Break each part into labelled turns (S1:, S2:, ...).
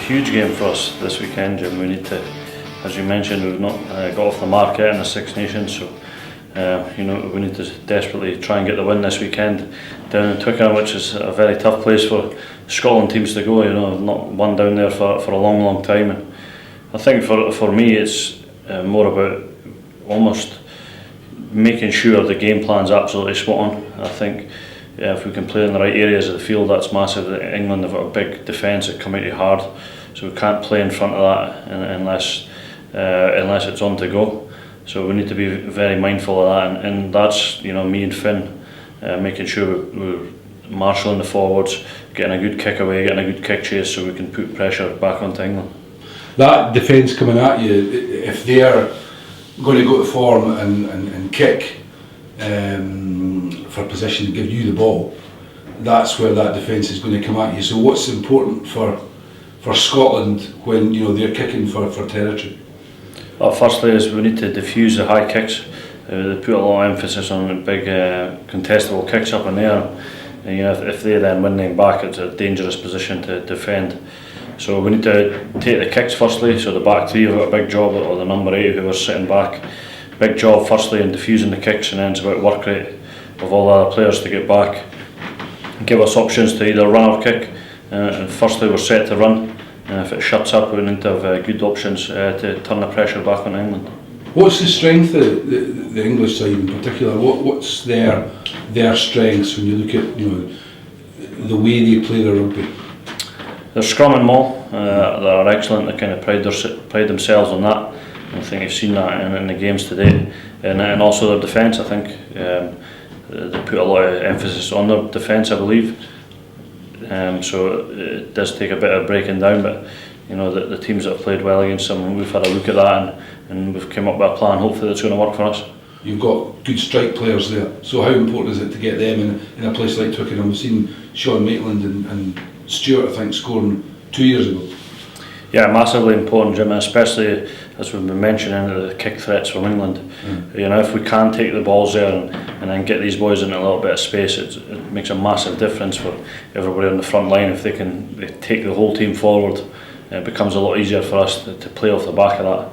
S1: huge game for us this weekend, Jim. We need to, as you mentioned, we've not got off the mark yet in the Six Nations, so we need to desperately try and get the win this weekend down in Twickenham, which is a very tough place for Scotland teams to go. I've not won down there for a long time, and I think for me it's more about almost making sure the game plan's absolutely spot on. I think if we can play in the right areas of the field, that's massive. England have got a big defence that come at you hard, so we can't play in front of that unless it's on to go. So we need to be very mindful of that, and that's me and Finn making sure we're marshalling the forwards, getting a good kick away, getting a good kick chase, so we can put pressure back onto England.
S2: That defence coming at you, if they're going to go to form and kick for possession and give you the ball, that's where that defence is going to come at you. So what's important for Scotland when they're kicking for territory?
S1: Well, firstly is we need to diffuse the high kicks. They put a lot of emphasis on big contestable kicks up in the air, and if they then win them back, it's a dangerous position to defend. So we need to take the kicks firstly, so the back three have got a big job, or the number 8 who are sitting back, big job firstly in diffusing the kicks, and then it's about work rate of all the other players to get back, give us options to either run or kick, and firstly we're set to run, and if it shuts up we need to have good options to turn the pressure back on England. What's
S2: the strength of the English side in particular? What's their strengths when you look at the way they play their rugby?
S1: They're scrum and maul, they are excellent. They kind of pride themselves on that. I think you've seen that in the games today, and also their defence. I think they put a lot of emphasis on their defence, I believe. So it does take a bit of breaking down, but the teams that have played well against them, we've had a look at that and we've come up with a plan. Hopefully that's going to work for us. You've
S2: got good strike players there, so how important is it to get them in a place like Twickenham? We've seen Sean Maitland and Stewart, I think, scoring 2 years ago.
S1: Yeah, massively important, Jim, especially as we've been mentioning the kick threats from England. If we can take the balls there and then get these boys in a little bit of space, it makes a massive difference for everybody on the front line. If they take the whole team forward, it becomes a lot easier for us to play off the back of that.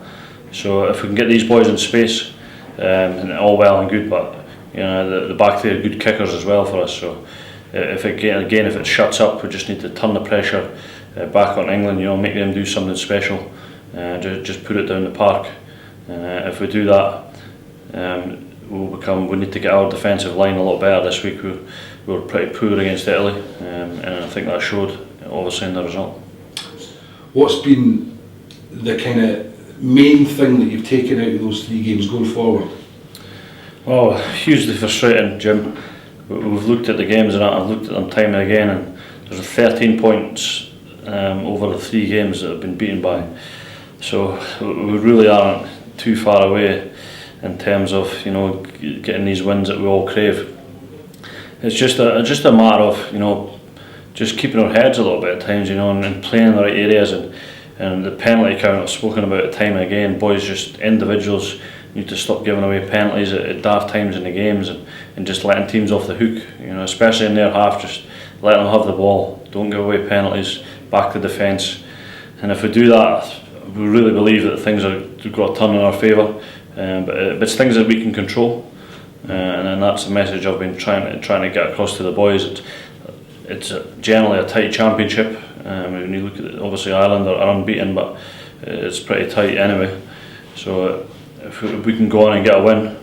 S1: So if we can get these boys in space, and all well and good, but the back there are good kickers as well for us. So if it shuts up, we just need to turn the pressure back on England. Make them do something special. Just put it down the park. If we do that, we need to get our defensive line a lot better this week. We were pretty poor against Italy, and I think that showed obviously in the result.
S2: What's been the kind of main thing that you've taken out of those 3 games going forward?
S1: Oh, hugely frustrating, Jim. We've looked at the games and I've looked at them time and again, and there's 13 points over the 3 games that have been beaten by. So we really aren't too far away in terms of getting these wins that we all crave. It's just a matter of just keeping our heads a little bit at times, and playing in the right areas, and the penalty count I've spoken about time and again. Boys, just individuals need to stop giving away penalties at daft times in the games, and just letting teams off the hook, especially in their half. Just let them have the ball, don't give away penalties, back the defence, and if we do that, we really believe that things have got to turn in our favour. But it's things that we can control, and that's the message I've been trying to get across to the boys. It's generally a tight championship. When you look at it, obviously Ireland are unbeaten, but it's pretty tight anyway. So if we can go on and get a win,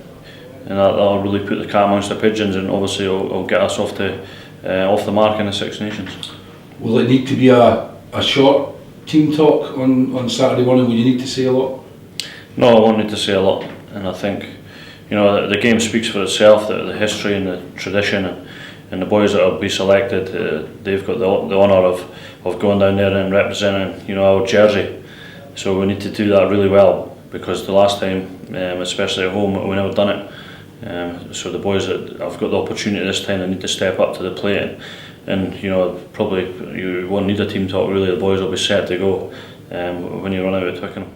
S1: and that'll really put the cat amongst the pigeons, and obviously it'll get us off the mark in the Six Nations.
S2: Will it need to be a short team talk on Saturday morning? Will you need to say a lot?
S1: No, I won't need to say a lot, and I think the game speaks for itself. The history and the tradition, and the boys that will be selected, they've got the honour of going down there and representing our jersey. So we need to do that really well, because the last time, especially at home, we never done it. So the boys that have got the opportunity this time, they need to step up to the plate, and probably you won't need a team talk really. The boys will be set to go when you run out of Twickenham.